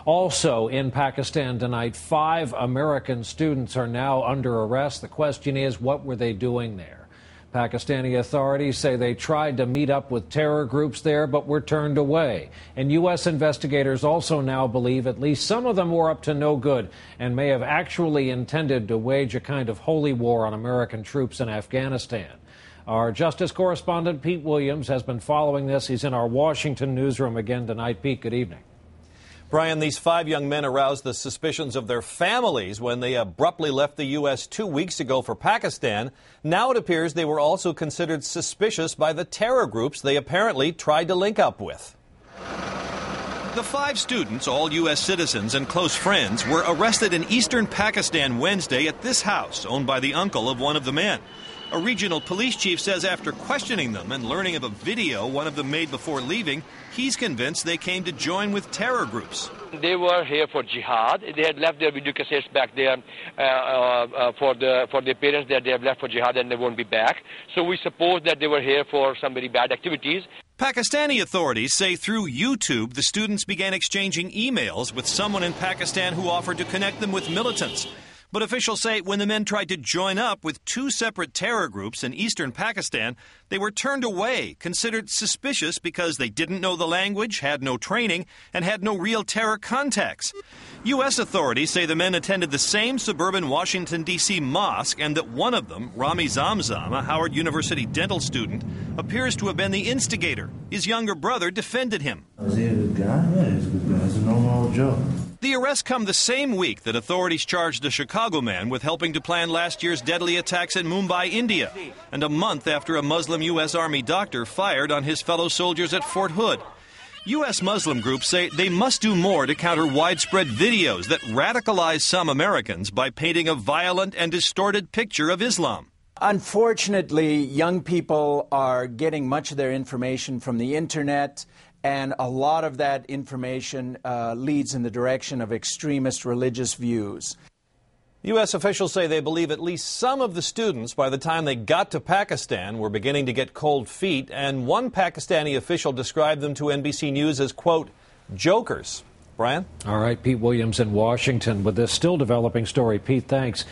Also in Pakistan tonight, 5 American students are now under arrest. The question is, what were they doing there? Pakistani authorities say they tried to meet up with terror groups there but were turned away. And U.S. investigators also now believe at least some of them were up to no good and may have actually intended to wage a kind of holy war on American troops in Afghanistan. Our justice correspondent Pete Williams has been following this. He's in our Washington newsroom again tonight. Pete, good evening. Brian, these 5 young men aroused the suspicions of their families when they abruptly left the U.S. 2 weeks ago for Pakistan. Now it appears they were also considered suspicious by the terror groups they apparently tried to link up with. The 5 students, all U.S. citizens and close friends, were arrested in eastern Pakistan Wednesday at this house, owned by the uncle of one of the men. A regional police chief says after questioning them and learning of a video one of them made before leaving, he's convinced they came to join with terror groups. They were here for jihad. They had left their video cassettes back there for their parents that they have left for jihad and they won't be back. So we suppose that they were here for some very bad activities. Pakistani authorities say through YouTube the students began exchanging emails with someone in Pakistan who offered to connect them with militants. But officials say when the men tried to join up with 2 separate terror groups in eastern Pakistan, they were turned away, considered suspicious because they didn't know the language, had no training, and had no real terror contacts. U.S. authorities say the men attended the same suburban Washington, D.C. mosque and that one of them, Rami Zamzam, a Howard University dental student, appears to have been the instigator. His younger brother defended him. Was he a good guy? Yeah, he's a good guy. It's a normal joke. The arrests come the same week that authorities charged a Chicago man with helping to plan last year's deadly attacks in Mumbai, India, and a month after a Muslim U.S. Army doctor fired on his fellow soldiers at Fort Hood. U.S. Muslim groups say they must do more to counter widespread videos that radicalize some Americans by painting a violent and distorted picture of Islam. Unfortunately, young people are getting much of their information from the Internet, and a lot of that information leads in the direction of extremist religious views. U.S. officials say they believe at least some of the students, by the time they got to Pakistan, were beginning to get cold feet, and one Pakistani official described them to NBC News as, quote, jokers. Brian? All right, Pete Williams in Washington with this still developing story. Pete, thanks.